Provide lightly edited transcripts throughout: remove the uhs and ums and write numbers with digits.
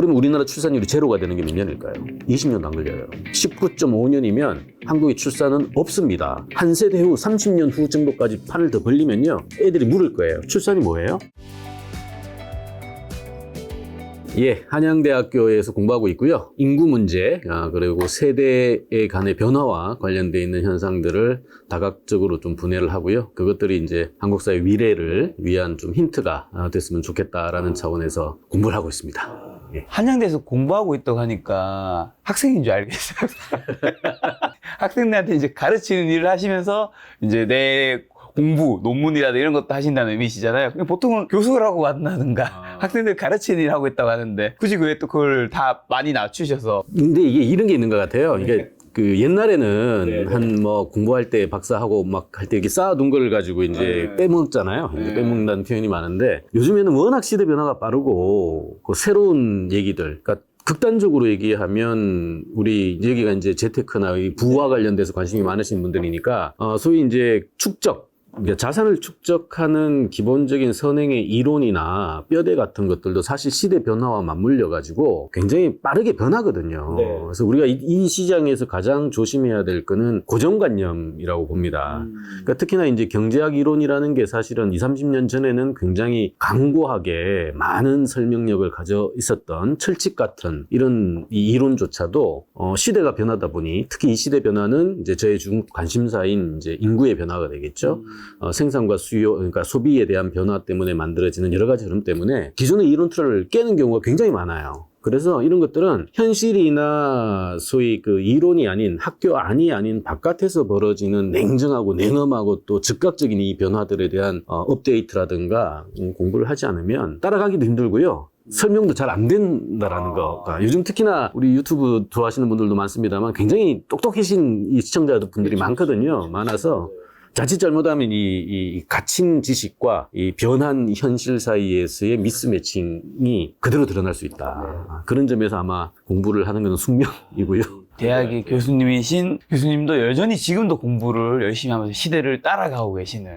그러면 우리나라 출산율이 제로가 되는 게 몇 년일까요? 20년도 안 걸려요. 19.5년이면 한국의 출산은 없습니다. 한 세대 후 30년 후 정도까지 판을 더 벌리면요, 애들이 물을 거예요. 출산이 뭐예요? 예, 한양대학교에서 공부하고 있고요. 인구 문제, 그리고 세대 간의 변화와 관련되어 있는 현상들을 다각적으로 좀 분해를 하고요. 그것들이 이제 한국 사회 미래를 위한 좀 힌트가 됐으면 좋겠다라는 차원에서 공부를 하고 있습니다. 예. 한양대에서 공부하고 있다고 하니까 학생인 줄 알겠어요. 학생들한테 이제 가르치는 일을 하시면서 이제 내 공부, 논문이라든가 이런 것도 하신다는 의미시잖아요. 보통은 교수라고 한다든가 학생들 가르치는 일 하고 있다고 하는데 굳이 왜 또 그걸 다 많이 낮추셔서. 근데 이게 이런 게 있는 것 같아요. 네. 이게 그 옛날에는 네, 네. 한 뭐 공부할 때 박사하고 막 할 때 이렇게 쌓아둔 거를 가지고 이제 네. 빼먹잖아요. 네. 이제 빼먹는다는 표현이 많은데 요즘에는 워낙 시대 변화가 빠르고 그 새로운 얘기들, 그러니까 극단적으로 얘기하면 우리 여기가 이제 재테크나 이 부와 관련돼서 관심이 많으신 분들이니까 소위 이제 축적, 그러니까 자산을 축적하는 기본적인 선행의 이론이나 뼈대 같은 것들도 사실 시대 변화와 맞물려 가지고 굉장히 빠르게 변하거든요. 네. 그래서 우리가 이 시장에서 가장 조심해야 될 거는 고정관념이라고 봅니다. 그러니까 특히나 이제 경제학 이론이라는 게 사실은 20, 30년 전에는 굉장히 강고하게 많은 설명력을 가져 있었던 철칙 같은 이런 이 이론조차도 시대가 변하다 보니, 특히 이 시대 변화는 이제 저의 중 관심사인 이제 인구의 변화가 되겠죠. 생산과 수요, 그러니까 소비에 대한 변화 때문에 만들어지는 여러 가지 흐름 때문에 기존의 이론 틀을 깨는 경우가 굉장히 많아요. 그래서 이런 것들은 현실이나 소위 그 이론이 아닌, 학교 안이 아닌 바깥에서 벌어지는 냉정하고 냉엄하고 또 즉각적인 이 변화들에 대한 업데이트라든가 공부를 하지 않으면 따라가기도 힘들고요. 설명도 잘 안 된다라는 거. 그러니까 요즘 특히나 우리 유튜브 좋아하시는 분들도 많습니다만 굉장히 똑똑하신 이 시청자분들이 많거든요. 많아서 자칫 잘못하면 이 갇힌 지식과 이 변한 현실 사이에서의 미스매칭이 그대로 드러날 수 있다. 그런 점에서 아마 공부를 하는 건 숙명이고요. 대학의 교수님이신 교수님도 여전히 지금도 공부를 열심히 하면서 시대를 따라가고 계시는,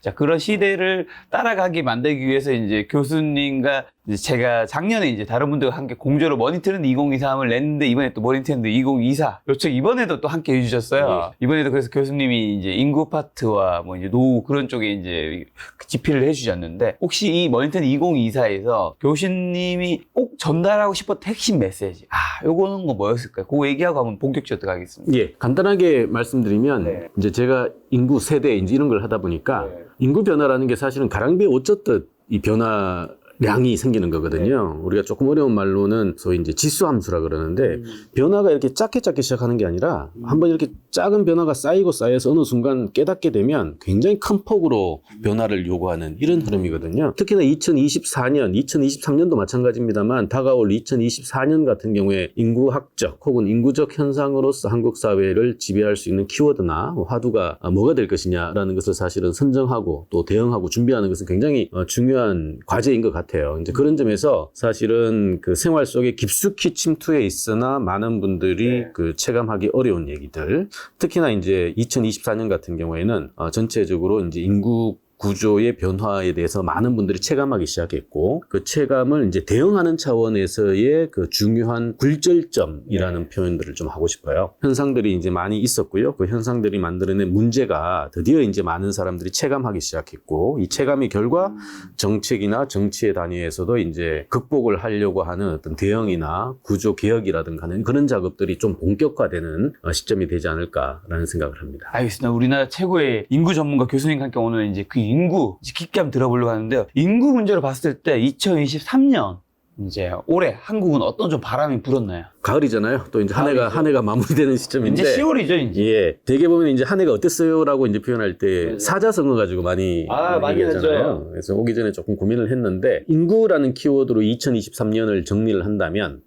자, 그런 시대를 따라가게 만들기 위해서 이제 교수님과 이제 제가 작년에 이제 다른 분들과 함께 공조로 머니트렌드 2023을 냈는데, 이번에 또 머니트렌드 2024 요청 이번에도 또 함께 해주셨어요. 네. 이번에도 그래서 교수님이 이제 인구 파트와 뭐 이제 노후 그런 쪽에 이제 집필을 해주셨는데, 혹시 이 머니트렌드 2024에서 교수님이 꼭 전달하고 싶었던 핵심 메시지, 요거는 거 뭐였을까요? 그거 얘기하고 한번 본격적으로 들어가겠습니다. 예, 간단하게 말씀드리면 네. 이제 제가 인구 세대 이제 이런 걸 하다 보니까 네. 인구 변화라는 게 사실은 가랑비에 옷 젖듯 이 변화량이 생기는 거거든요. 우리가 조금 어려운 말로는 소위 이제 지수함수라 그러는데 변화가 이렇게 작게 시작하는 게 아니라 한번 이렇게 작은 변화가 쌓이고 쌓여서 어느 순간 깨닫게 되면 굉장히 큰 폭으로 변화를 요구하는 이런 흐름이거든요. 특히나 2024년, 2023년도 마찬가지입니다만 다가올 2024년 같은 경우에 인구학적 혹은 인구적 현상으로서 한국 사회를 지배할 수 있는 키워드나 화두가 뭐가 될 것이냐라는 것을 사실은 선정하고 또 대응하고 준비하는 것은 굉장히 중요한 과제인 것 같아요. 이제 그런 점에서 사실은 그 생활 속에 깊숙이 침투해 있으나 많은 분들이 그 체감하기 어려운 얘기들, 특히나 이제 2024년 같은 경우에는 전체적으로 이제 인구 구조의 변화에 대해서 많은 분들이 체감하기 시작했고, 그 체감을 이제 대응하는 차원에서의 그 중요한 굴절점이라는 표현들을 좀 하고 싶어요. 현상들이 이제 많이 있었고요. 그 현상들이 만들어낸 문제가 드디어 이제 많은 사람들이 체감하기 시작했고, 이 체감의 결과 정책이나 정치의 단위에서도 이제 극복을 하려고 하는 어떤 대응이나 구조 개혁이라든가 하는 그런 작업들이 좀 본격화되는 시점이 되지 않을까라는 생각을 합니다. 알겠습니다. 우리나라 최고의 인구 전문가 교수님과 함께 오늘 이제 그 인구 깊게 한번 들어보려고 하는데요. 인구 문제로 봤을 때 2023년 이제 올해 한국은 어떤 좀 바람이 불었나요? 가을이잖아요. 또 이제 한 해가 마무리되는 시점인데. 이제 10월이죠, 이제. 예. 되게 보면 이제 한 해가 어땠어요라고 이제 표현할 때 사자성어 가지고 많이 많이 얘기하잖아요. 하죠. 그래서 오기 전에 조금 고민을 했는데, 인구라는 키워드로 2023년을 정리를 한다면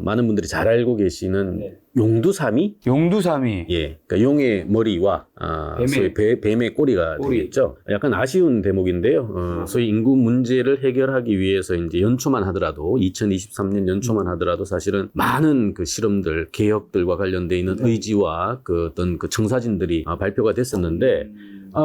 많은 분들이 잘 알고 계시는 용두사미? 용두사미. 예. 그러니까 용의 머리와 소위 뱀의 꼬리가 되겠죠. 약간 아쉬운 대목인데요. 소위 인구 문제를 해결하기 위해서 이제 연초만 하더라도 2023년 연초만 하더라도 사실은 많은 그 실험들, 개혁들과 관련돼 있는 의지와 그 어떤 그 청사진들이 발표가 됐었는데,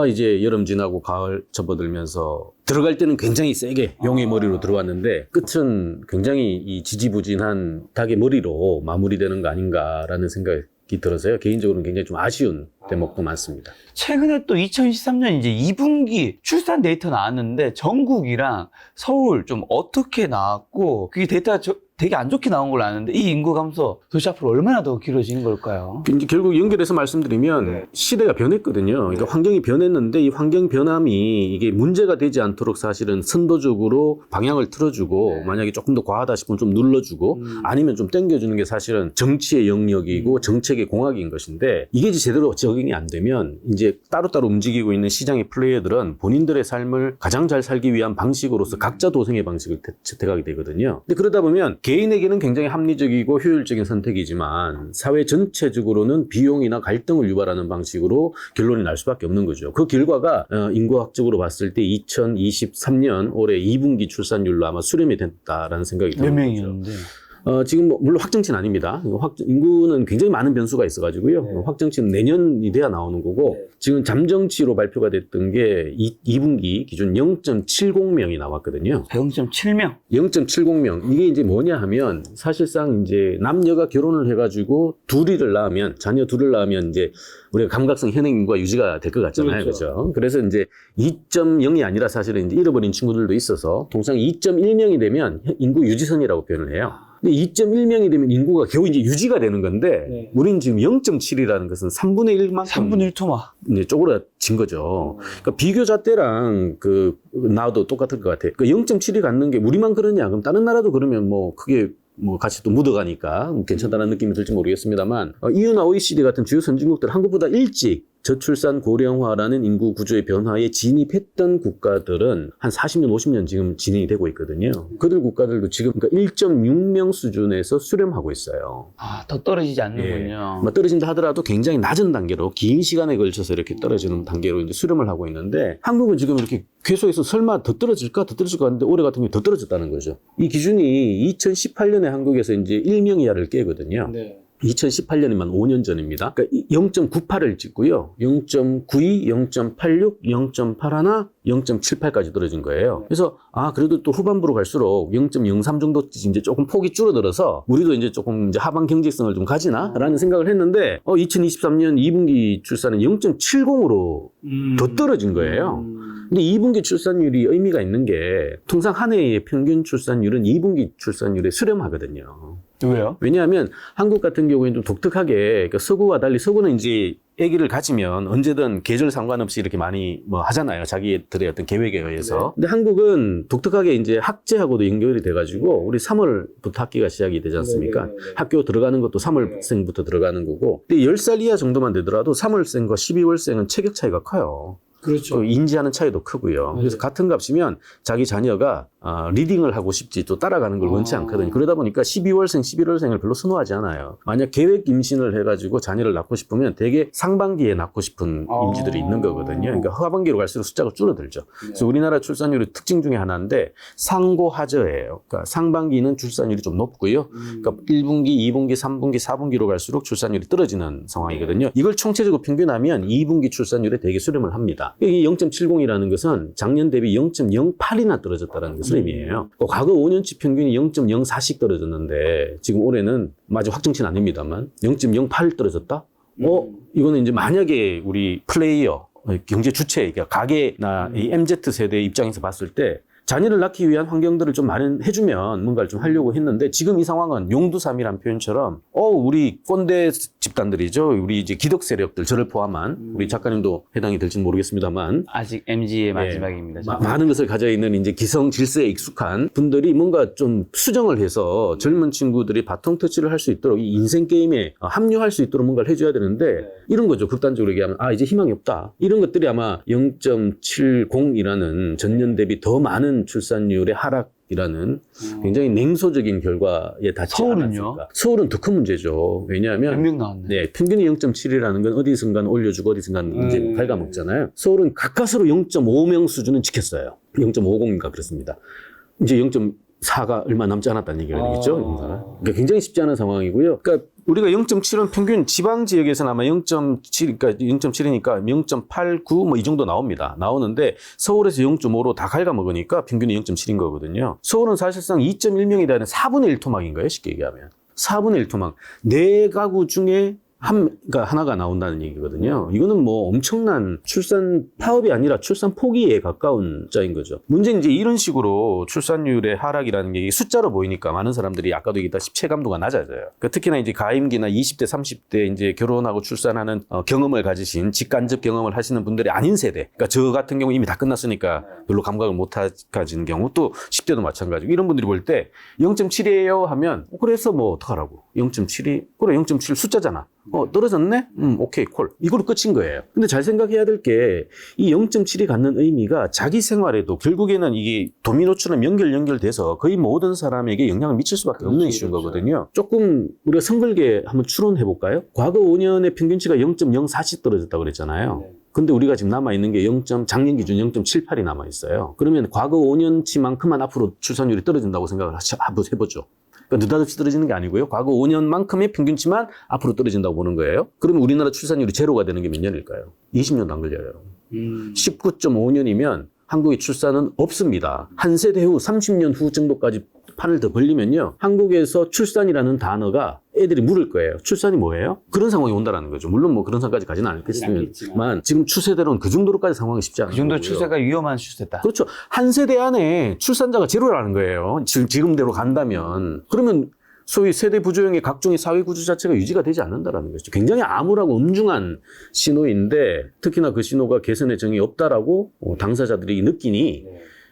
이제 여름 지나고 가을 접어들면서 들어갈 때는 굉장히 세게 용의 머리로 들어왔는데 끝은 굉장히 이 지지부진한 닭의 머리로 마무리되는 거 아닌가라는 생각이 들어서요. 개인적으로는 굉장히 좀 아쉬운 대목도 많습니다. 최근에 또 2023년 이제 2분기 출산 데이터 나왔는데 전국이랑 서울 좀 어떻게 나왔고 그게 데이터가 되게 안 좋게 나온 걸로 아는데 이 인구 감소 도대체 앞으로 얼마나 더 길어지는 걸까요? 이제 결국 연결해서 말씀드리면 시대가 변했거든요. 그러니까 환경이 변했는데 이 환경 변함이 이게 문제가 되지 않도록 사실은 선도적으로 방향을 틀어주고 만약에 조금 더 과하다 싶으면 좀 눌러주고 아니면 좀 땡겨주는 게 사실은 정치의 영역이고 정책의 공학인 것인데 이게 이제 제대로 적용이 안 되면 이제 따로따로 움직이고 있는 시장의 플레이어들은 본인들의 삶을 가장 잘 살기 위한 방식으로서 각자 도생의 방식을 채택하게 되거든요. 근데 그러다 보면 개인에게는 굉장히 합리적이고 효율적인 선택이지만 사회 전체적으로는 비용이나 갈등을 유발하는 방식으로 결론이 날 수밖에 없는 거죠. 그 결과가 인구학적으로 봤을 때 2023년 올해 2분기 출산율로 아마 수렴이 됐다라는 생각이 몇 드는 거죠. 명이었는데? 지금 물론 확정치는 아닙니다. 인구는 굉장히 많은 변수가 있어가지고요. 확정치는 내년이 돼야 나오는 거고 지금 잠정치로 발표가 됐던 게 2분기 기준 0.70명이 나왔거든요. 0.7명? 0.70명. 이게 이제 뭐냐 하면 사실상 이제 남녀가 결혼을 해가지고 둘이를 낳으면 자녀 둘을 낳으면 이제 우리가 감각성 현행 인구가 유지가 될 것 같잖아요. 그렇죠. 그래서 이제 2.0이 아니라 사실은 이제 잃어버린 친구들도 있어서 통상 2.1명이 되면 인구 유지선이라고 표현을 해요. 근데 2.1명이 되면 인구가 겨우 이제 유지가 되는 건데 우리는 지금 0.7이라는 것은 3분의 1만큼 3분의 1토마. 이제 쪼그라진 거죠. 그러니까 비교자 때랑 나도 똑같을 것 같아요. 그 0.7이 갖는 게 우리만 그러냐? 그럼 다른 나라도 그러면 뭐 크게 같이 또 묻어가니까 괜찮다는 느낌이 들지 모르겠습니다만 EU나 OECD 같은 주요 선진국들 한국보다 일찍 저출산 고령화라는 인구 구조의 변화에 진입했던 국가들은 한 40년, 50년 지금 진행이 되고 있거든요. 그들 국가들도 지금 그러니까 1.6명 수준에서 수렴하고 있어요. 아, 더 떨어지지 않는군요. 뭐 떨어진다 하더라도 굉장히 낮은 단계로 긴 시간에 걸쳐서 이렇게 떨어지는 단계로 이제 수렴을 하고 있는데 한국은 지금 이렇게 계속해서 설마 더 떨어질까 하는데 올해 같은 경우에 더 떨어졌다는 거죠. 이 기준이 2018년에 한국에서 이제 1명 이하를 깨거든요. 2018년이면 5년 전입니다. 그러니까 0.98을 찍고요. 0.92, 0.86, 0.81, 0.78까지 떨어진 거예요. 그래서 그래도 또 후반부로 갈수록 0.03 정도 이제 조금 폭이 줄어들어서 우리도 이제 조금 이제 하방 경제성을 좀 가지나라는 생각을 했는데 2023년 2분기 출산은 0.70으로 더 떨어진 거예요. 근데 2분기 출산율이 의미가 있는 게 통상 한 해의 평균 출산율은 2분기 출산율에 수렴하거든요. 왜요? 왜냐하면 한국 같은 경우에는 좀 독특하게 그러니까 서구와 달리 서구는 이제 아기를 가지면 언제든 계절 상관없이 이렇게 많이 하잖아요. 자기들의 어떤 계획에 의해서. 근데 한국은 독특하게 이제 학제하고도 연결이 돼가지고 우리 3월부터 학기가 시작이 되지 않습니까? 학교 들어가는 것도 3월생부터 들어가는 거고. 근데 10살 이하 정도만 되더라도 3월생과 12월생은 체격 차이가 커요. 그렇죠. 인지하는 차이도 크고요. 그래서 같은 값이면 자기 자녀가 리딩을 하고 싶지 또 따라가는 걸 원치 않거든요. 그러다 보니까 12월생, 11월생을 별로 선호하지 않아요. 만약 계획 임신을 해가지고 자녀를 낳고 싶으면 되게 상반기에 낳고 싶은 임지들이 있는 거거든요. 그러니까 하반기로 갈수록 숫자가 줄어들죠. 그래서 우리나라 출산율의 특징 중에 하나인데 상고하저예요. 그러니까 상반기는 출산율이 좀 높고요. 그러니까 1분기, 2분기, 3분기, 4분기로 갈수록 출산율이 떨어지는 상황이거든요. 이걸 총체적으로 평균하면 2분기 출산율에 되게 수렴을 합니다. 이 0.70이라는 것은 작년 대비 0.08이나 떨어졌다는 것을 의미해요. 과거 5년치 평균이 0.04씩 떨어졌는데 지금 올해는 아직 확정치는 아닙니다만 0.08 떨어졌다? 이거는 이제 만약에 우리 플레이어, 경제 주체, 그러니까 가게나 이 MZ세대 입장에서 봤을 때 자녀를 낳기 위한 환경들을 좀 마련해주면 뭔가를 좀 하려고 했는데 지금 이 상황은 용두삼이란 표현처럼 우리 꼰대 집단들이죠. 우리 이제 기득 세력들 저를 포함한 우리 작가님도 해당이 될지는 모르겠습니다만 아직 MG의 마지막입니다. 많은 것을 가져 있는 이제 기성 질서에 익숙한 분들이 뭔가 좀 수정을 해서 젊은 친구들이 바통 터치를 할 수 있도록 이 인생 게임에 합류할 수 있도록 뭔가를 해줘야 되는데 이런 거죠. 극단적으로 얘기하면 이제 희망이 없다. 이런 것들이 아마 0.70이라는 전년 대비 더 많은 출산율의 하락이라는 굉장히 냉소적인 결과에 닿지 않았을까. 서울은 더 큰 문제죠. 왜냐하면 몇 명 나왔네. 평균이 0.7이라는 건 어디선가 올려주고 어디선가 이제 갉아먹잖아요. 서울은 가까스로 0.5명 수준은 지켰어요. 0.50인가 그렇습니다. 이제 4가 얼마 남지 않았다는 얘기가 되겠죠. 그러니까 굉장히 쉽지 않은 상황이고요. 그러니까 우리가 0.7은 평균 지방 지역에서는 아마 0.7, 그러니까 0.7이니까 0.89 뭐 이 정도 나옵니다. 나오는데 서울에서 0.5로 다 갉아먹으니까 평균이 0.7인 거거든요. 서울은 사실상 2.1명에 대한 4분의 1 토막인 거예요. 쉽게 얘기하면. 4분의 1 토막. 4가구 중에 그러니까 하나가 나온다는 얘기거든요. 이거는 뭐 엄청난 출산 파업이 아니라 출산 포기에 가까운 숫자인 거죠. 문제는 이제 이런 식으로 출산율의 하락이라는 게 숫자로 보이니까 많은 사람들이 아까도 얘기했다시피 체감도가 낮아져요. 그러니까 특히나 이제 가임기나 20대, 30대 이제 결혼하고 출산하는 경험을 가지신 직간접 경험을 하시는 분들이 아닌 세대. 그러니까 저 같은 경우 이미 다 끝났으니까 별로 감각을 못 가지는 경우 또 10대도 마찬가지고 이런 분들이 볼 때 0.7이에요 하면 그래서 뭐 어떡하라고. 0.7이 그래 0.7 숫자잖아. 떨어졌네? 오케이, 콜. 이걸로 끝인 거예요. 근데 잘 생각해야 될 게 이 0.7이 갖는 의미가 자기 생활에도 결국에는 이게 도미노처럼 연결돼서 거의 모든 사람에게 영향을 미칠 수밖에 없는 이슈인 거거든요. 조금 우리가 성글게 한번 추론해 볼까요? 과거 5년의 평균치가 0.04씩 떨어졌다고 그랬잖아요. 근데 우리가 지금 남아있는 게 작년 기준 0.78이 남아있어요. 그러면 과거 5년치만큼만 앞으로 출산율이 떨어진다고 생각을 한번 해보죠. 그러니까 느닷없이 떨어지는 게 아니고요. 과거 5년만큼의 평균치만 앞으로 떨어진다고 보는 거예요. 그러면 우리나라 출산율이 제로가 되는 게 몇 년일까요? 20년도 안 걸려요. 19.5년이면 한국의 출산은 없습니다. 한 세대 후 30년 후 정도까지 판을 더 벌리면요. 한국에서 출산이라는 단어가 애들이 물을 거예요. 출산이 뭐예요? 그런 상황이 온다라는 거죠. 물론 뭐 그런 상황까지 가지는 않겠지만 지금 추세대로는 그 정도로까지 상황이 쉽지 않은 그 정도 거고요. 추세가 위험한 추세다. 그렇죠. 한 세대 안에 출산자가 제로라는 거예요. 지금대로 간다면. 그러면 소위 세대 부조형의 각종의 사회 구조 자체가 유지가 되지 않는다라는 것이죠. 굉장히 암울하고 엄중한 신호인데 특히나 그 신호가 개선의 정이 없다라고 당사자들이 느끼니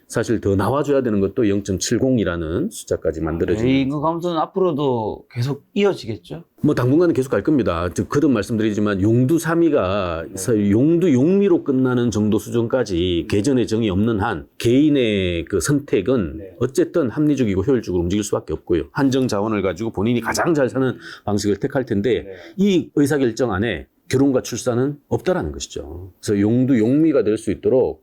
사실 더 나와줘야 되는 것도 0.70이라는 숫자까지 만들어지는. 인구 감소는 앞으로도 계속 이어지겠죠? 뭐 당분간은 계속 갈 겁니다. 거듭 말씀드리지만 용두 3위가 용두 용미로 끝나는 정도 수준까지 개전의 정이 없는 한 개인의 그 선택은 어쨌든 합리적이고 효율적으로 움직일 수밖에 없고요. 한정 자원을 가지고 본인이 가장 잘 사는 방식을 택할 텐데 이 의사결정 안에 결혼과 출산은 없다라는 것이죠. 그래서 용두 용미가 될 수 있도록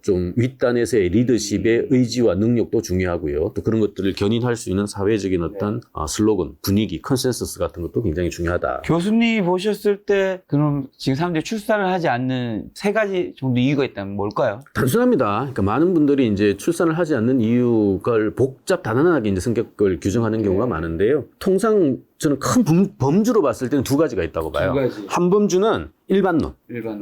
좀 윗단에서의 리더십의 의지와 능력도 중요하고요. 또 그런 것들을 견인할 수 있는 사회적인 어떤 슬로건, 분위기, 컨센서스 같은 것도 굉장히 중요하다. 교수님이 보셨을 때 그럼 지금 사람들이 출산을 하지 않는 3가지 정도 이유가 있다면 뭘까요? 단순합니다. 그러니까 많은 분들이 이제 출산을 하지 않는 이유가 복잡 다단하게 이제 성격을 규정하는 경우가 많은데요. 통상 저는 큰 범주로 봤을 때는 2가지가 있다고 봐요. 2가지. 한 범주는 일반론.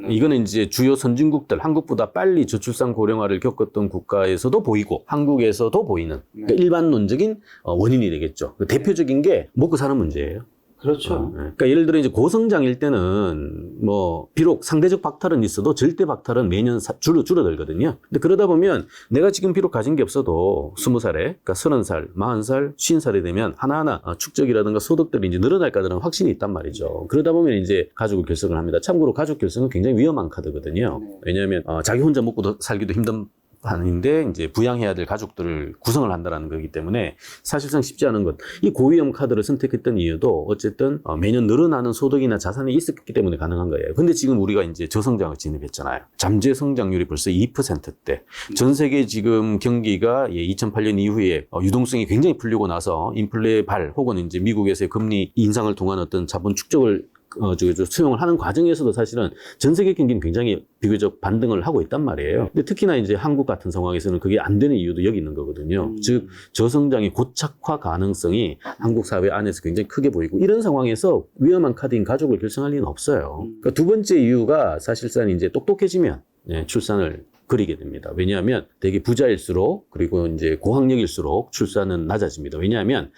이거는 이제 주요 선진국들, 한국보다 빨리 저출산 고령화를 겪었던 국가에서도 보이고 한국에서도 보이는 그러니까 일반론적인 원인이 되겠죠. 대표적인 게 먹고 사는 문제예요. 그렇죠. 그러니까 예를 들어 이제 고성장일 때는 뭐 비록 상대적 박탈은 있어도 절대 박탈은 매년 줄어들거든요. 근데 그러다 보면 내가 지금 비록 가진 게 없어도 20살에, 그러니까 30살, 40살, 50살이 되면 하나하나 축적이라든가 소득들이 이제 늘어날 거라는 확신이 있단 말이죠. 그러다 보면 이제 가족을 결성을 합니다. 참고로 가족 결성은 굉장히 위험한 카드거든요. 왜냐하면 자기 혼자 먹고 살기도 힘든 아닌데 이제 부양해야 될 가족들을 구성을 한다는 거기 때문에 사실상 쉽지 않은 것. 이 고위험 카드를 선택했던 이유도 어쨌든 매년 늘어나는 소득이나 자산이 있었기 때문에 가능한 거예요. 근데 지금 우리가 이제 저성장을 진입했잖아요. 잠재 성장률이 벌써 2%대. 전 세계 지금 경기가 2008년 이후에 유동성이 굉장히 풀리고 나서 인플레 발 혹은 이제 미국에서의 금리 인상을 통한 어떤 자본 축적을 수용을 하는 과정에서도 사실은 전 세계 경기는 굉장히 비교적 반등을 하고 있단 말이에요. 근데 특히나 이제 한국 같은 상황에서는 그게 안 되는 이유도 여기 있는 거거든요. 즉, 저성장의 고착화 가능성이 한국 사회 안에서 굉장히 크게 보이고 이런 상황에서 위험한 카드인 가족을 결성할 리는 없어요. 그러니까 2번째 이유가 사실상 이제 똑똑해지면 출산을 그리게 됩니다. 왜냐하면 되게 부자일수록 그리고 이제 고학력일수록 출산은 낮아집니다. 왜냐하면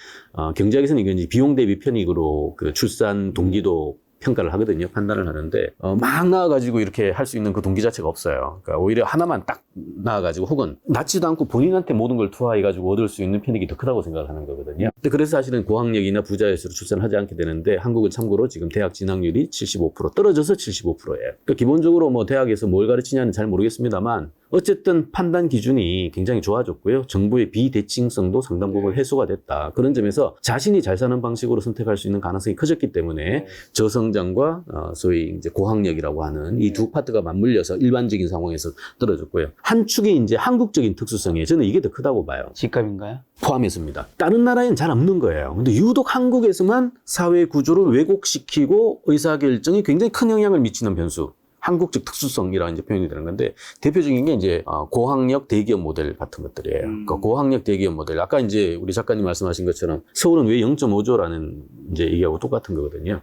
경제학에서는 이건 이제 비용 대비 편익으로 그 출산 동기도 평가를 하거든요. 판단을 하는데 막 나와가지고 이렇게 할 수 있는 그 동기 자체가 없어요. 그러니까 오히려 하나만 딱 나와가지고 혹은 낳지도 않고 본인한테 모든 걸 투하해가지고 얻을 수 있는 편익이 더 크다고 생각을 하는 거거든요. 근데 그래서 사실은 고학력이나 부자일수록 출산을 하지 않게 되는데 한국은 참고로 지금 대학 진학률이 75% 떨어져서 75%예요. 그러니까 기본적으로 뭐 대학에서 뭘 가르치냐는 잘 모르겠습니다만 어쨌든 판단 기준이 굉장히 좋아졌고요. 정부의 비대칭성도 상당 부분 해소가 됐다. 그런 점에서 자신이 잘 사는 방식으로 선택할 수 있는 가능성이 커졌기 때문에 저성장과 소위 이제 고학력이라고 하는 이 두 파트가 맞물려서 일반적인 상황에서 떨어졌고요. 한 축이 이제 한국적인 특수성이에요. 저는 이게 더 크다고 봐요. 집값인가요? 포함했습니다. 다른 나라에는 잘 없는 거예요. 근데 유독 한국에서만 사회 구조를 왜곡시키고 의사결정이 굉장히 큰 영향을 미치는 변수. 한국적 특수성이라는 이제 표현이 되는 건데, 대표적인 게 이제 고학력 대기업 모델 같은 것들이에요. 그러니까 고학력 대기업 모델. 아까 이제 우리 작가님 말씀하신 것처럼 서울은 왜 0.5조라는 이제 얘기하고 똑같은 거거든요.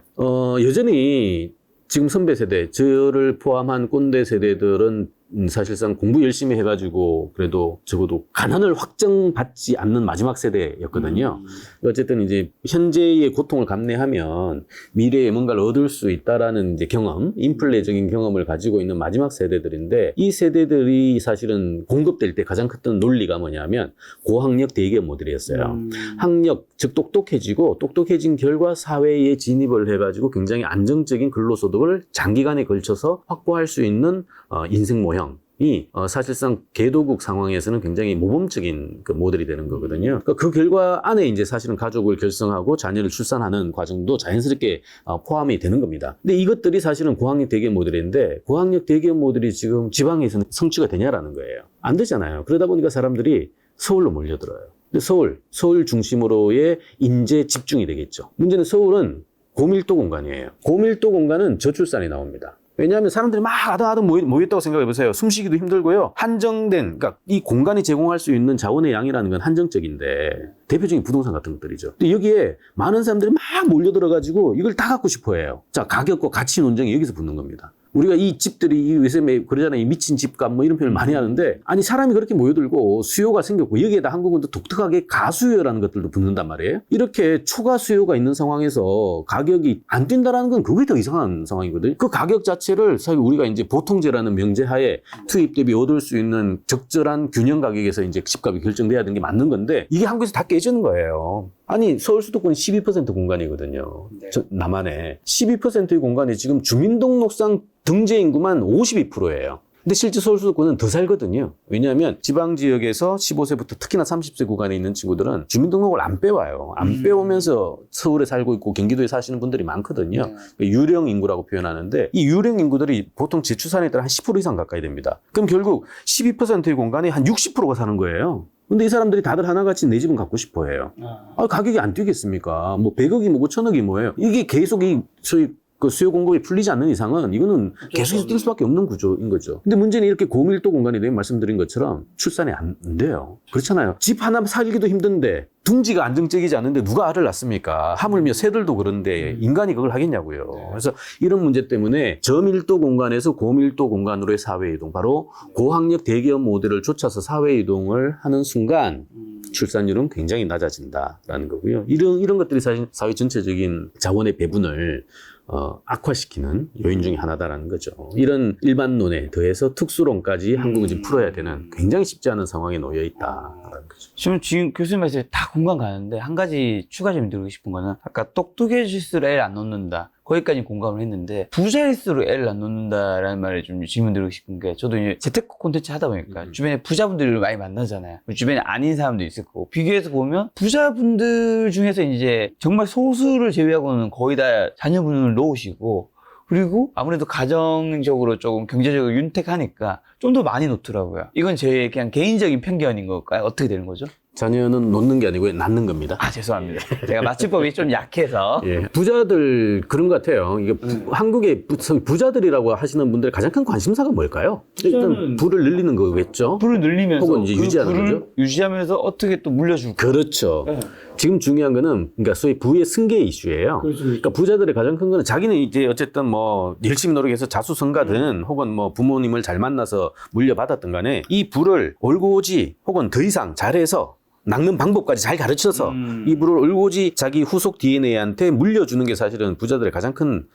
여전히 지금 선배 세대, 저를 포함한 꼰대 세대들은 사실상 공부 열심히 해가지고 그래도 적어도 가난을 확정받지 않는 마지막 세대였거든요. 어쨌든 이제 현재의 고통을 감내하면 미래에 뭔가를 얻을 수 있다라는 이제 경험, 인플레적인 경험을 가지고 있는 마지막 세대들인데, 이 세대들이 사실은 공급될 때 가장 컸던 논리가 뭐냐면 고학력 대기업 모델이었어요. 학력, 즉 똑똑해진 결과 사회에 진입을 해가지고 굉장히 안정적인 근로소득을 장기간에 걸쳐서 확보할 수 있는 인생 모형. 이 사실상 개도국 상황에서는 굉장히 모범적인 그 모델이 되는 거거든요. 그러니까 그 결과 안에 이제 사실은 가족을 결성하고 자녀를 출산하는 과정도 자연스럽게 포함이 되는 겁니다. 근데 이것들이 사실은 고학력 대기업 모델인데, 고학력 대기업 모델이 지금 지방에서는 성취가 되냐라는 거예요. 안 되잖아요. 그러다 보니까 사람들이 서울로 몰려들어요. 근데 서울 중심으로의 인재 집중이 되겠죠. 문제는 서울은 고밀도 공간이에요. 고밀도 공간은 저출산이 나옵니다. 왜냐하면 사람들이 막 아등아등 모였다고 생각해 보세요. 숨쉬기도 힘들고요. 한정된, 그러니까 이 공간이 제공할 수 있는 자원의 양이라는 건 한정적인데, 대표적인 부동산 같은 것들이죠. 근데 여기에 많은 사람들이 막 몰려들어가지고 이걸 다 갖고 싶어 해요. 자, 가격과 가치 논쟁이 여기서 붙는 겁니다. 우리가 이 집들이 요새 그러잖아요. 이 미친 집값 뭐 이런 표현을 많이 하는데, 아니 사람이 그렇게 모여들고 수요가 생겼고, 여기에다 한국은 또 독특하게 가수요라는 것들도 붙는단 말이에요. 이렇게 초과 수요가 있는 상황에서 가격이 안 뛴다라는 건 그게 더 이상한 상황이거든요. 그 가격 자체를 사실 우리가 이제 보통제라는 명제하에 투입 대비 얻을 수 있는 적절한 균형 가격에서 이제 집값이 결정돼야 되는 게 맞는 건데, 이게 한국에서 다 깨지는 거예요. 아니 서울 수도권 12% 공간이거든요. 네. 남한에 12%의 공간이 지금 주민등록상 등재 인구만 52%예요. 근데 실제 서울 수도권은 더 살거든요. 왜냐하면 지방 지역에서 15세부터 특히나 30세 구간에 있는 친구들은 주민등록을 안 빼와요. 안 빼오면서 서울에 살고 있고 경기도에 사시는 분들이 많거든요. 유령 인구라고 표현하는데, 이 유령 인구들이 보통 재출산에 따라 한 10% 이상 가까이 됩니다. 그럼 결국 12%의 공간에 한 60%가 사는 거예요. 근데 이 사람들이 다들 하나같이 내 집은 갖고 싶어 해요. 가격이 안 뛰겠습니까? 뭐 100억이 뭐고 1000억이 뭐예요? 이게 계속 소위 그 수요 공급이 풀리지 않는 이상은 이거는 계속해서 뛸 수밖에 없는 구조인 거죠. 근데 문제는 이렇게 고밀도 공간이 되면 말씀드린 것처럼 출산이 안 돼요. 그렇잖아요. 집 하나 살기도 힘든데, 둥지가 안정적이지 않은데 누가 알을 낳습니까? 하물며 새들도 그런데 인간이 그걸 하겠냐고요. 그래서 이런 문제 때문에 저밀도 공간에서 고밀도 공간으로의 사회이동, 바로 고학력 대기업 모델을 쫓아서 사회이동을 하는 순간 출산율은 굉장히 낮아진다라는 거고요. 이런 것들이 사실 사회 전체적인 자원의 배분을 악화시키는 요인 중에 하나다라는 거죠. 이런 일반론에 더해서 특수론까지 한국은 지금 풀어야 되는 굉장히 쉽지 않은 상황에 놓여 있다라는 거죠. 지금 교수님 말씀에 다 공감 가는데, 한 가지 추가 좀 드리고 싶은 거는, 아까 똑똑해질수록 애를 안 놓는다, 거기까지 공감을 했는데, 부자일수록 애를 안 놓는다라는 말에 좀 질문 드리고 싶은 게, 저도 이제 재테크 콘텐츠 하다 보니까 주변에 부자분들을 많이 만나잖아요. 주변에 아닌 사람도 있을 거고, 비교해서 보면 부자분들 중에서 이제 정말 소수를 제외하고는 거의 다 자녀분을 놓으시고, 그리고 아무래도 가정적으로 조금 경제적으로 윤택하니까 좀 더 많이 놓더라고요. 이건 제 그냥 개인적인 편견인 걸까요? 어떻게 되는 거죠? 자녀는 놓는 게 아니고 낳는 겁니다. 아, 죄송합니다. 제가 맞춤법이 좀 약해서. 예. 부자들 그런 것 같아요. 이게 한국의 부자들이라고 하시는 분들 가장 큰 관심사가 뭘까요? 일단 부를 늘리는 거겠죠. 불을 늘리면서 혹은 이제 유지하는 불을 거죠. 유지하면서 어떻게 또 물려줄까? 그렇죠. 네. 지금 중요한 거는 그러니까 소위 부의 승계 이슈예요. 그러니까 부자들의 가장 큰 거는 자기는 이제 어쨌든 뭐 열심히 노력해서 자수성가든 혹은 뭐 부모님을 잘 만나서 물려받았든 간에 이 부를 올고지 혹은 더 이상 잘해서 낚는 방법까지 잘 가르쳐서 이 부를 올고지 자기 후속 DNA한테 물려주는 게 사실은 부자들의 가장 큰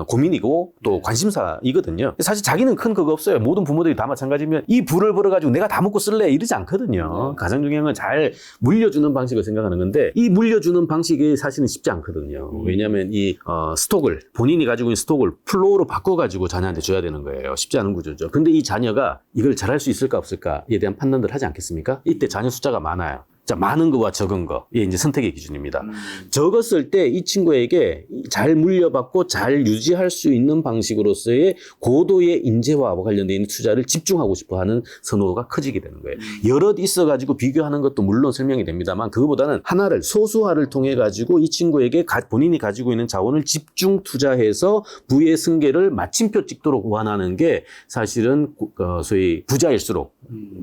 고민이고 또 관심사이거든요. 사실 자기는 큰 그거 없어요. 모든 부모들이 다 마찬가지면 이 부를 벌어가지고 내가 다 먹고 쓸래 이러지 않거든요. 가장 중요한 건 잘 물려주는 방식을 생각하는 건데 이 물려주는 방식이 사실은 쉽지 않거든요. 왜냐하면 이 스톡을 본인이 가지고 있는 스톡을 플로우로 바꿔가지고 자녀한테 줘야 되는 거예요. 쉽지 않은 구조죠. 근데 이 자녀가 이걸 잘할 수 있을까 없을까에 대한 판단을 하지 않겠습니까? 이때 자녀 숫자가 많아요. 자, 많은 거와 적은 거. 이게 이제 선택의 기준입니다. 적었을 때 이 친구에게 잘 물려받고 잘 유지할 수 있는 방식으로서의 고도의 인재화와 관련되어 있는 투자를 집중하고 싶어 하는 선호도가 커지게 되는 거예요. 여럿 있어가지고 비교하는 것도 물론 설명이 됩니다만 그거보다는 하나를, 소수화를 통해가지고 이 친구에게 본인이 가지고 있는 자원을 집중 투자해서 부의 승계를 마침표 찍도록 원하는 게 사실은 소위 부자일수록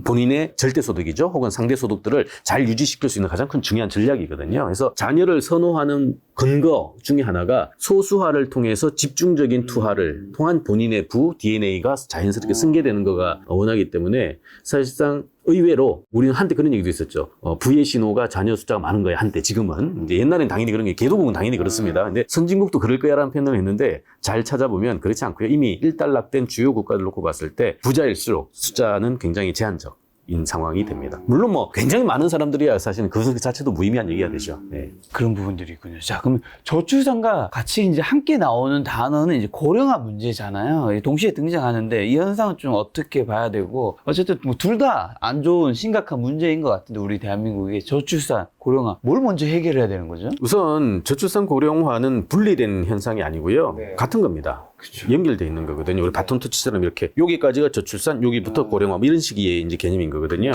본인의 절대소득이죠. 혹은 상대소득들을 잘 유지시킬 수 있는 가장 큰 중요한 전략이거든요. 그래서 자녀를 선호하는 근거 중에 하나가 소수화를 통해서 집중적인 투하를 통한 본인의 부 DNA가 자연스럽게 승계되는 거가 원하기 때문에 사실상 의외로 우리는 한때 그런 얘기도 있었죠. 부의 신호가 자녀 숫자가 많은 거야, 한때. 지금은. 이제 옛날엔 당연히 그런 게, 개도국은 당연히 그렇습니다. 근데 선진국도 그럴 거야라는 표현을 했는데 잘 찾아보면 그렇지 않고요. 이미 일단락된 주요 국가들 놓고 봤을 때 부자일수록 숫자는 굉장히 제한적. 인 상황이 됩니다. 물론 뭐 굉장히 많은 사람들이야 사실은 그 자체도 무의미한 얘기가 되죠. 네. 그런 부분들이 있군요. 자, 그럼 저출산과 같이 이제 함께 나오는 단어는 이제 고령화 문제잖아요. 동시에 등장하는데 이 현상은 좀 어떻게 봐야 되고 어쨌든 뭐 둘 다 안 좋은 심각한 문제인 것 같은데 우리 대한민국의 저출산, 고령화 뭘 먼저 해결해야 되는 거죠? 우선 저출산 고령화는 분리된 현상이 아니고요. 네. 같은 겁니다. 그쵸. 연결돼 있는 거거든요. 우리 바톤 터치처럼 이렇게 여기까지가 저출산, 여기부터 고령화 뭐 이런 식의 이제 개념인 거거든요.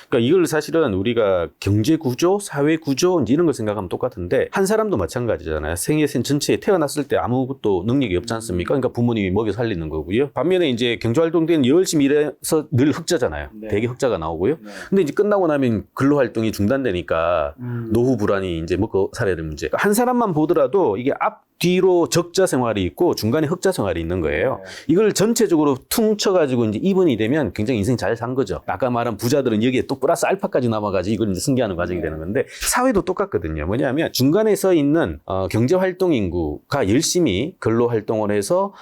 그러니까 이걸 사실은 우리가 경제 구조, 사회 구조 이제 이런 걸 생각하면 똑같은데 한 사람도 마찬가지잖아요. 생애생 전체에 태어났을 때 아무것도 능력이 없지 않습니까? 그러니까 부모님이 먹여 살리는 거고요. 반면에 이제 경제활동 때는 열심히 일해서 늘 흑자잖아요. 네. 대개 흑자가 나오고요. 네. 근데 이제 끝나고 나면 근로활동이 중단되니까 노후 불안이 이제 먹고 살아야 될 문제. 한 사람만 보더라도 이게 뒤로 적자 생활이 있고 중간에 흑자 생활이 있는 거예요. 이걸 전체적으로 퉁쳐가지고 이제 이분이 되면 굉장히 인생 잘 산 거죠. 아까 말한 부자들은 여기에 또 플러스 알파까지 남아가지고 이걸 이제 승계하는 과정이 되는 건데 사회도 똑같거든요. 뭐냐면 중간에 서 있는 경제활동 인구가 열심히 근로활동을 해서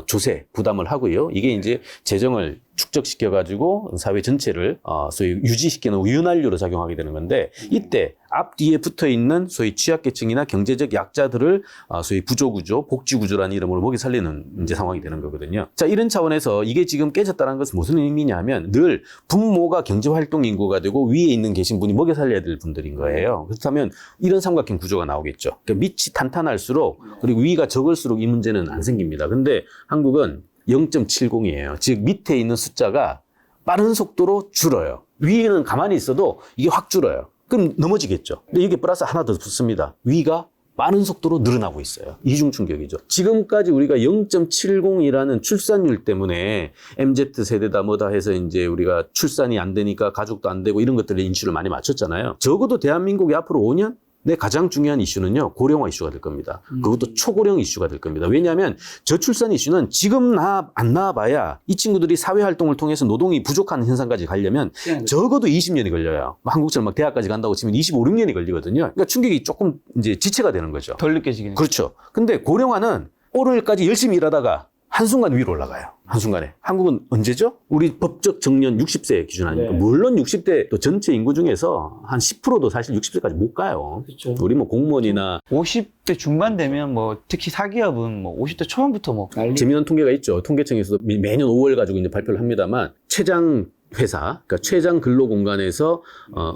조세 부담을 하고요. 이게 이제 재정을 축적시켜가지고 사회 전체를 소위 유지시키는 윤활유로 작용하게 되는 건데 이때 앞뒤에 붙어있는 소위 취약계층이나 경제적 약자들을 소위 부조구조, 복지구조라는 이름으로 먹여 살리는 이제 상황이 되는 거거든요. 자, 이런 차원에서 이게 지금 깨졌다는 것은 무슨 의미냐면 늘 부모가 경제활동 인구가 되고 위에 있는 계신 분이 먹여 살려야 될 분들인 거예요. 그렇다면 이런 삼각형 구조가 나오겠죠. 그러니까 밑이 탄탄할수록 그리고 위가 적을수록 이 문제는 안 생깁니다. 근데 한국은 0.70이에요. 즉 밑에 있는 숫자가 빠른 속도로 줄어요. 위에는 가만히 있어도 이게 확 줄어요. 그럼 넘어지겠죠. 근데 여기 플러스 하나 더 붙습니다. 위가 빠른 속도로 늘어나고 있어요. 이중 충격이죠. 지금까지 우리가 0.70이라는 출산율 때문에 MZ세대다 뭐다 해서 이제 우리가 출산이 안 되니까 가족도 안 되고 이런 것들에 인식을 많이 맞췄잖아요. 적어도 대한민국이 앞으로 5년? 네, 가장 중요한 이슈는요, 고령화 이슈가 될 겁니다. 그것도 초고령 이슈가 될 겁니다. 왜냐하면 저출산 이슈는 지금 안 나와봐야 이 친구들이 사회활동을 통해서 노동이 부족한 현상까지 가려면 적어도 20년이 걸려요. 한국처럼 막 대학까지 간다고 치면 25, 6년이 걸리거든요. 그러니까 충격이 조금 이제 지체가 되는 거죠. 덜 느껴지긴 그렇죠. 근데 고령화는 오늘까지 열심히 일하다가 한순간 위로 올라가요. 한순간에. 한국은 언제죠? 우리 법적 정년 60세 기준 아닙니까? 네. 물론 60대 또 전체 인구 중에서 한 10%도 사실 60세까지 못 가요. 그렇죠. 우리 뭐 공무원이나 50대 중반 되면 뭐 특히 사기업은 뭐 50대 초반부터 뭐 재미있는 통계가 있죠. 통계청에서도 매년 5월 가지고 이제 발표를 합니다만 최장 회사, 그러니까 최장 근로 공간에서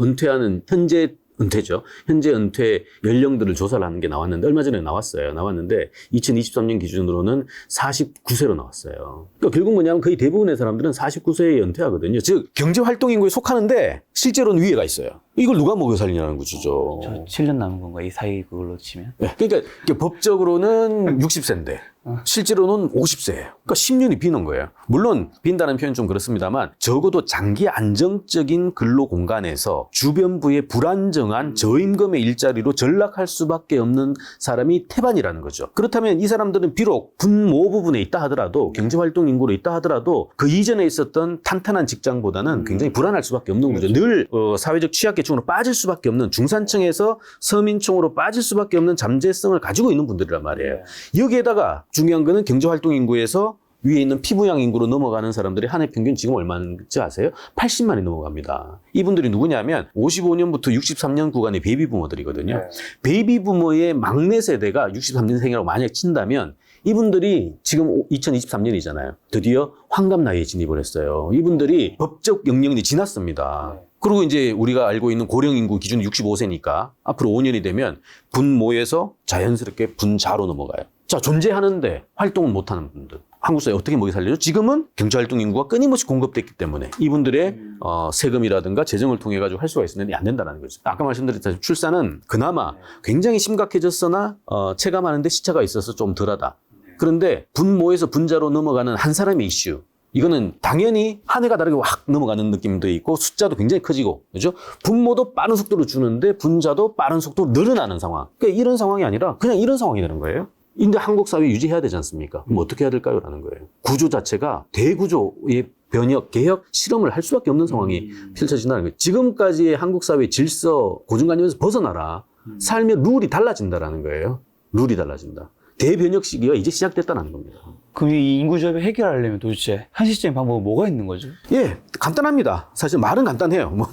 은퇴하는 현재 은퇴죠. 현재 은퇴 연령들을 조사를 하는 게 나왔는데 얼마 전에 나왔는데 2023년 기준으로는 49세로 나왔어요. 그러니까 결국 뭐냐면 거의 대부분의 사람들은 49세에 은퇴하거든요. 즉 경제활동 인구에 속하는데 실제로는 위에가 있어요. 이걸 누가 먹여 살리냐는 구조죠. 저 7년 남은 건가? 이 사이 그걸로 치면? 네, 그러니까 법적으로는 60세인데 실제로는 50세예요. 그러니까 10년이 비는 거예요. 물론 빈다는 표현 좀 그렇습니다만 적어도 장기 안정적인 근로 공간에서 주변부의 불안정한 저임금의 일자리로 전락할 수밖에 없는 사람이 태반이라는 거죠. 그렇다면 이 사람들은 비록 분모 부분에 있다 하더라도 경제활동 인구로 있다 하더라도 그 이전에 있었던 탄탄한 직장보다는 굉장히 불안할 수밖에 없는 거죠. 늘 사회적 취약계층 중산층으로 빠질 수밖에 없는 중산층에서 서민층으로 빠질 수밖에 없는 잠재성을 가지고 있는 분들이란 말이에요. 여기에다가 중요한 거는 경제활동 인구에서 위에 있는 피부양 인구로 넘어가는 사람들이 한 해 평균 지금 얼마인지 아세요? 80만이 넘어갑니다. 이분들이 누구냐면 55년부터 63년 구간의 베이비부머들이거든요. 베이비부머의 막내 세대가 63년생이라고 만약 친다면 이분들이 지금 2023년이잖아요. 드디어 환갑 나이에 진입을 했어요. 이분들이 법적 영령이 지났습니다. 그리고 이제 우리가 알고 있는 고령 인구 기준이 65세니까 앞으로 5년이 되면 분모에서 자연스럽게 분자로 넘어가요. 자, 존재하는데 활동을 못하는 분들. 한국 사회 어떻게 먹여 살려죠? 지금은 경제활동 인구가 끊임없이 공급됐기 때문에 이분들의 세금이라든가 재정을 통해 가지고 할 수가 있었는데 안 된다는 거죠. 아까 말씀드렸다시피 출산은 그나마 굉장히 심각해졌으나 체감하는데 시차가 있어서 좀 덜하다. 그런데 분모에서 분자로 넘어가는 한 사람의 이슈. 이거는 당연히 한 해가 다르게 확 넘어가는 느낌도 있고 숫자도 굉장히 커지고, 그죠? 분모도 빠른 속도로 주는데 분자도 빠른 속도로 늘어나는 상황. 그러니까 이런 상황이 아니라 그냥 이런 상황이 되는 거예요. 근데 한국 사회 유지해야 되지 않습니까? 그럼 어떻게 해야 될까요? 라는 거예요. 구조 자체가 대구조의 변혁, 개혁, 실험을 할 수밖에 없는 상황이 펼쳐진다는 거예요. 지금까지의 한국 사회의 질서, 고정관념에서 벗어나라. 삶의 룰이 달라진다라는 거예요. 룰이 달라진다. 대변혁 시기가 이제 시작됐다는 겁니다. 그럼 이 인구조합을 해결하려면 도대체 현실적인 방법은 뭐가 있는 거죠? 예, 간단합니다. 사실 말은 간단해요. 뭐,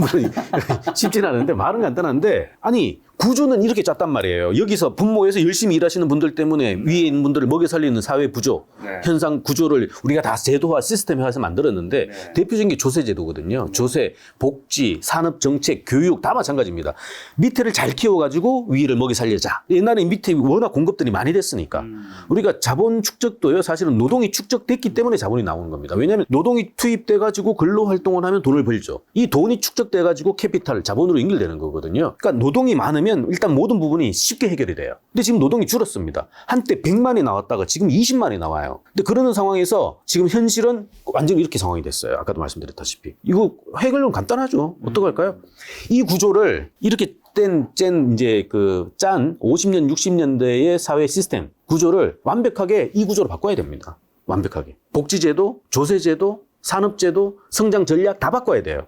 쉽지는 않은데 말은 간단한데, 아니, 구조는 이렇게 짰단 말이에요. 여기서 분모에서 열심히 일하시는 분들 때문에 위에 있는 분들을 먹여 살리는 사회 구조, 현상 구조를 우리가 다 제도화, 시스템화해서 만들었는데 대표적인 게 조세제도거든요. 조세, 복지, 산업정책, 교육 다 마찬가지입니다. 밑에를 잘 키워가지고 위를 먹여 살리자. 옛날에 밑에 워낙 공급들이 많이 됐으니까. 우리가 자본 축적도요, 사실은 노동이 축적됐기 때문에 자본이 나오는 겁니다. 왜냐하면 노동이 투입돼가지고 근로활동을 하면 돈을 벌죠. 이 돈이 축적돼가지고 캐피탈, 자본으로 연결되는 거거든요. 그러니까 노동이 많으면 일단 모든 부분이 쉽게 해결이 돼요. 근데 지금 노동이 줄었습니다. 한때 100만이 나왔다가 지금 20만이 나와요. 근데 그러는 상황에서 지금 현실은 완전히 이렇게 상황이 됐어요. 아까도 말씀드렸다시피. 이거 해결은 간단하죠. 어떡할까요? 이 구조를 이렇게 짠 50년, 60년대의 사회 시스템 구조를 완벽하게 이 구조로 바꿔야 됩니다. 완벽하게. 복지제도, 조세제도, 산업제도, 성장 전략 다 바꿔야 돼요.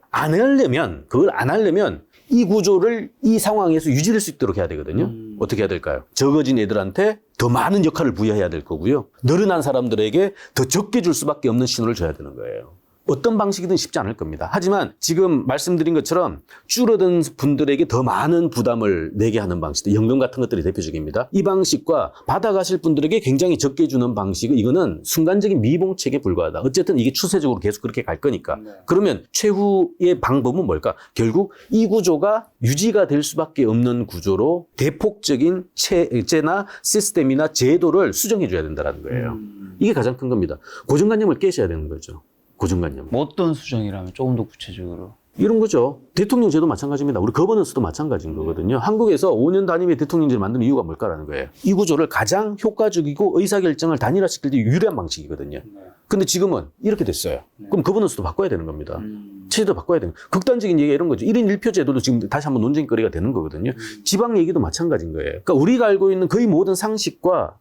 그걸 안 하려면 이 구조를 이 상황에서 유지될 수 있도록 해야 되거든요. 어떻게 해야 될까요? 적어진 애들한테 더 많은 역할을 부여해야 될 거고요. 늘어난 사람들에게 더 적게 줄 수밖에 없는 신호를 줘야 되는 거예요. 어떤 방식이든 쉽지 않을 겁니다. 하지만 지금 말씀드린 것처럼 줄어든 분들에게 더 많은 부담을 내게 하는 방식, 연금 같은 것들이 대표적입니다. 이 방식과 받아가실 분들에게 굉장히 적게 주는 방식, 이거는 순간적인 미봉책에 불과하다. 어쨌든 이게 추세적으로 계속 그렇게 갈 거니까. 그러면 최후의 방법은 뭘까? 결국 이 구조가 유지가 될 수밖에 없는 구조로 대폭적인 체제나 시스템이나 제도를 수정해 줘야 된다는 거예요. 이게 가장 큰 겁니다. 고정관념을 깨셔야 되는 거죠. 고정관념. 뭐 어떤 수정이라면 조금 더 구체적으로? 이런 거죠. 대통령제도 마찬가지입니다. 우리 거버넌스도 마찬가지인 거거든요. 한국에서 5년 단임의 대통령제를 만드는 이유가 뭘까라는 거예요. 이 구조를 가장 효과적이고 의사결정을 단일화시킬 때 유리한 방식이거든요. 근데 지금은 이렇게 됐어요. 그럼 거버넌스도 바꿔야 되는 겁니다. 체제도 바꿔야 되는 거예요. 극단적인 얘기가 이런 거죠. 1인 1표 제도도 지금 다시 한번 논쟁거리가 되는 거거든요. 지방 얘기도 마찬가지인 거예요. 그러니까 우리가 알고 있는 거의 모든 상식과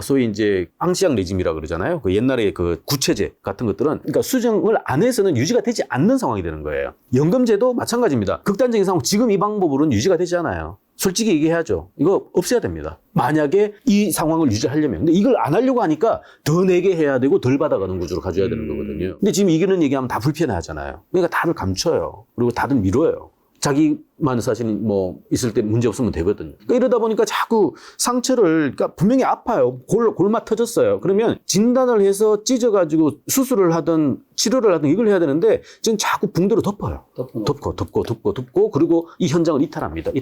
소위 이제 앙시앙 레짐이라 그러잖아요. 그 옛날에 그 구체제 같은 것들은 그러니까 수정을 안 해서는 유지가 되지 않는 상황이 되는 거예요. 연금제도 마찬가지입니다. 극단적인 상황, 지금 이 방법으로는 유지가 되지 않아요. 솔직히 얘기해야죠. 이거 없애야 됩니다. 만약에 이 상황을 유지하려면. 근데 이걸 안 하려고 하니까 더 내게 해야 되고 덜 받아가는 구조로 가져야 되는 거거든요. 근데 지금 이기는 얘기하면 다 불편해 하잖아요. 그러니까 다들 감춰요. 그리고 다들 미뤄요. 자기만 사실은 뭐 있을 때 문제 없으면 되거든요. 그러니까 이러다 보니까 자꾸 상처를, 그러니까 분명히 아파요. 골마 터졌어요. 그러면 진단을 해서 찢어가지고 수술을 하든 치료를 하든 이걸 해야 되는데 지금 자꾸 붕대로 덮어요. 덮고 그리고 이 현장을 이탈합니다.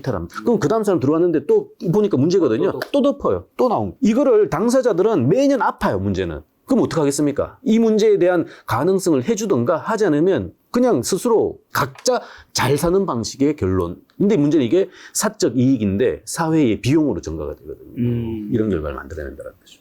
그럼 그 다음 사람 들어왔는데 또 보니까 문제거든요. 또 덮어요. 또 나온. 이거를 당사자들은 매년 아파요. 문제는. 그럼 어떡하겠습니까? 이 문제에 대한 가능성을 해주던가 하지 않으면 그냥 스스로 각자 잘 사는 방식의 결론. 근데 문제는 이게 사적 이익인데 사회의 비용으로 전가가 되거든요. 이런 결과를 만들어낸다는 거죠.